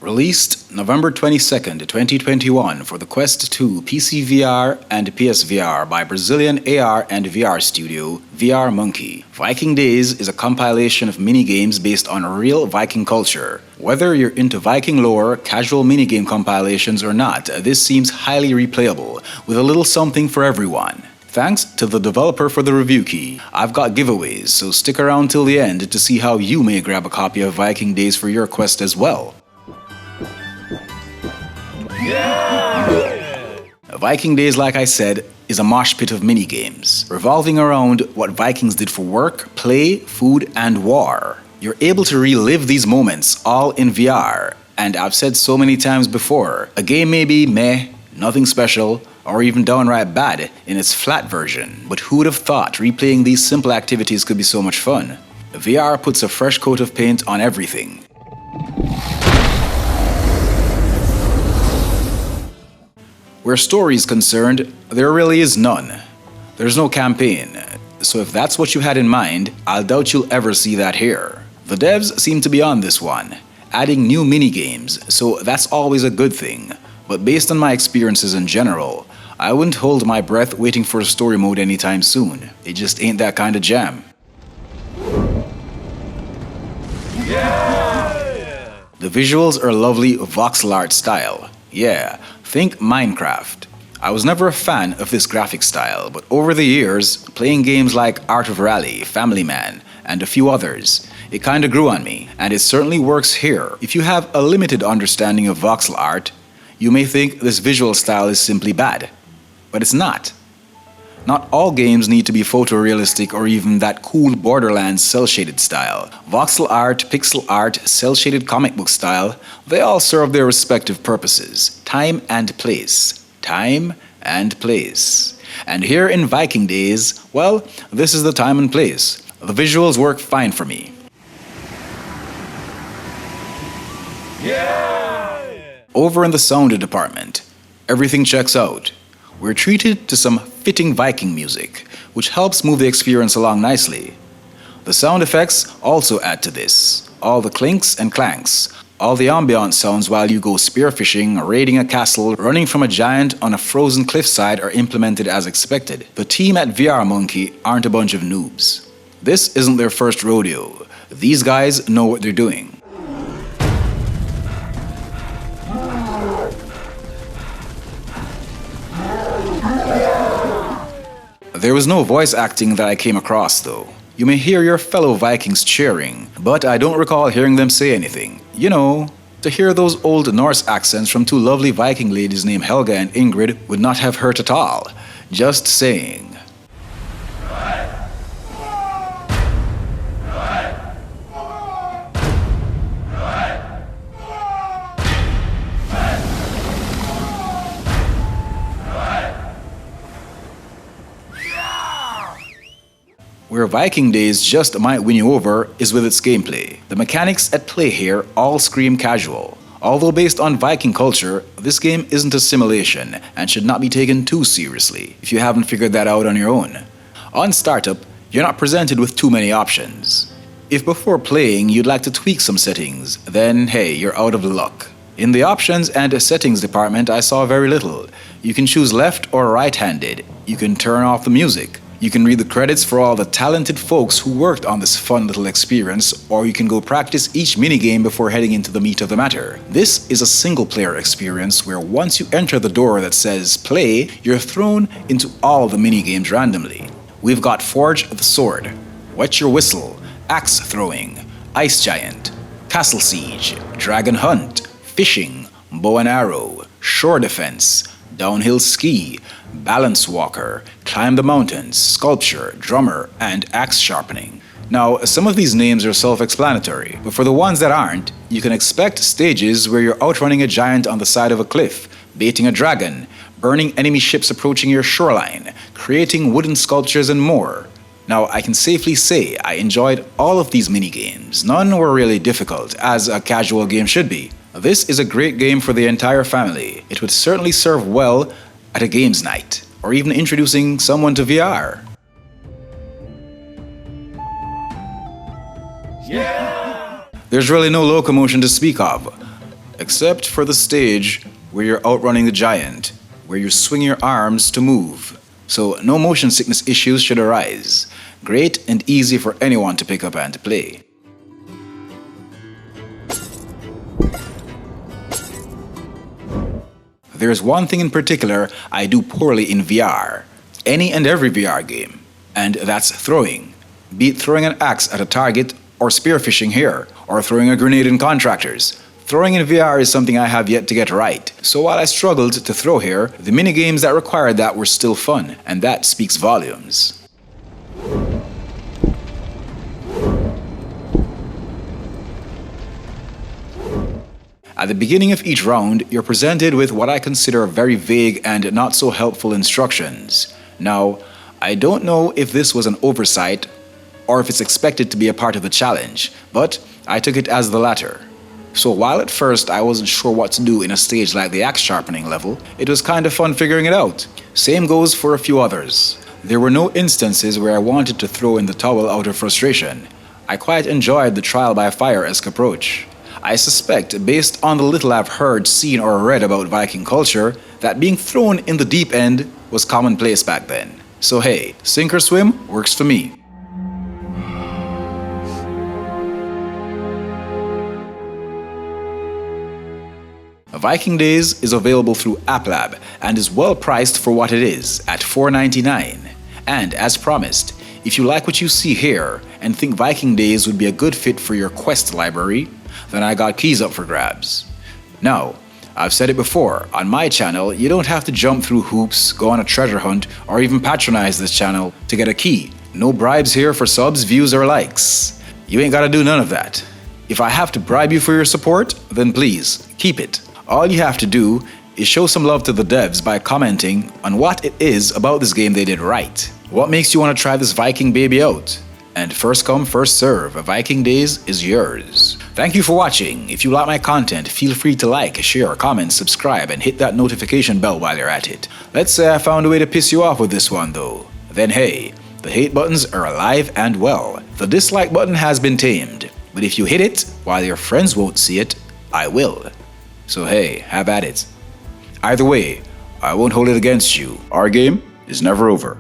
Released November 22nd, 2021 for the Quest 2 PC VR and PSVR by Brazilian AR and VR studio VR Monkey. Viking Days is a compilation of minigames based on real Viking culture. Whether you're into Viking lore, casual minigame compilations or not, this seems highly replayable, with a little something for everyone. Thanks to the developer for the review key. I've got giveaways, so stick around till the end to see how you may grab a copy of Viking Days for your quest as well. Viking Days, like I said, is a mosh pit of minigames, revolving around what Vikings did for work, play, food, and war. You're able to relive these moments all in VR, and I've said so many times before, a game may be meh, nothing special, or even downright bad in its flat version, but who would have thought replaying these simple activities could be so much fun? VR puts a fresh coat of paint on everything. Where story is concerned, there really is none. There's no campaign, so if that's what you had in mind, I doubt you'll ever see that here. The devs seem to be on this one, adding new minigames, so that's always a good thing. But based on my experiences in general, I wouldn't hold my breath waiting for a story mode anytime soon. It just ain't that kind of jam. The visuals are lovely voxel art style. Yeah, think Minecraft. I was never a fan of this graphic style, but over the years, playing games like Art of Rally, Family Man, and a few others, it kinda grew on me, and it certainly works here. If you have a limited understanding of voxel art, you may think this visual style is simply bad, but it's not. Not all games need to be photorealistic or even that cool Borderlands cel-shaded style. Voxel art, pixel art, cel-shaded comic book style, they all serve their respective purposes. Time and place. Time and place. And here in Viking Days, well, this is the time and place. The visuals work fine for me. Over in the sound department, everything checks out. We're treated to some fitting Viking music, which helps move the experience along nicely. The sound effects also add to this. All the clinks and clanks, all the ambient sounds while you go spearfishing, raiding a castle, running from a giant on a frozen cliffside are implemented as expected. The team at VR Monkey aren't a bunch of noobs. This isn't their first rodeo. These guys know what they're doing. There was no voice acting that I came across though. You may hear your fellow Vikings cheering, but I don't recall hearing them say anything. You know, to hear those old Norse accents from two lovely Viking ladies named Helga and Ingrid would not have hurt at all. Just saying. Where Viking Days just might win you over is with its gameplay. The mechanics at play here all scream casual. Although based on Viking culture, this game isn't a simulation and should not be taken too seriously if you haven't figured that out on your own. On startup, you're not presented with too many options. If before playing you'd like to tweak some settings, then hey, you're out of luck. In the options and settings department, I saw very little. You can choose left or right-handed. You can turn off the music. You can read the credits for all the talented folks who worked on this fun little experience, or you can go practice each minigame before heading into the meat of the matter. This is a single-player experience where once you enter the door that says play, you're thrown into all the minigames randomly. We've got Forge the Sword, Wet Your Whistle, Axe Throwing, Ice Giant, Castle Siege, Dragon Hunt, Fishing, Bow and Arrow, Shore Defense, Downhill Ski, Balance Walker, Climb the Mountains, Sculpture, Drummer, and Axe Sharpening. Now, some of these names are self-explanatory, but for the ones that aren't, you can expect stages where you're outrunning a giant on the side of a cliff, baiting a dragon, burning enemy ships approaching your shoreline, creating wooden sculptures, and more. Now, I can safely say I enjoyed all of these minigames. None were really difficult, as a casual game should be. This is a great game for the entire family. It would certainly serve well at a games night, or even introducing someone to VR. There's really no Locomotion to speak of. Except for the stage where you're outrunning the giant, where you swing your arms to move. So no motion sickness issues should arise. Great and easy for anyone to pick up and play. There's one thing in particular I do poorly in VR. Any and every VR game. And that's throwing. Be it throwing an axe at a target, or spearfishing here, or throwing a grenade in contractors. Throwing in VR is something I have yet to get right. So while I struggled to throw here, the minigames that required that were still fun, and that speaks volumes. At the beginning of each round, you're presented with what I consider very vague and not so helpful instructions. Now, I don't know if this was an oversight or if it's expected to be a part of the challenge, but I took it as the latter. So while at first I wasn't sure what to do in a stage like the axe sharpening level, it was kind of fun figuring it out. Same goes for a few others. There were no instances where I wanted to throw in the towel out of frustration. I quite enjoyed the trial by fire-esque approach. I suspect, based on the little I've heard, seen, or read about Viking culture, that being thrown in the deep end was commonplace back then. So hey, sink or swim works for me. Viking Days is available through AppLab and is well priced for what it is at $4.99. And as promised, if you like what you see here and think Viking Days would be a good fit for your quest library, then I got keys up for grabs. Now, I've said it before, on my channel, you don't have to jump through hoops, go on a treasure hunt, or even patronize this channel to get a key. No bribes here for subs, views, or likes. You ain't gotta do none of that. If I have to bribe you for your support, then please, keep it. All you have to do is show some love to the devs by commenting on what it is about this game they did right. What makes you want to try this Viking baby out? And first come, first serve, Viking Days is yours. Thank you for watching. If you like my content, feel free to like, share, comment, subscribe, and hit that notification bell while you're at it. Let's say I found a way to piss you off with this one though. Then hey, the hate buttons are alive and well. The dislike button has been tamed. But if you hit it while your friends won't see it, I will. So hey, have at it. Either way, I won't hold it against you. Our game is never over.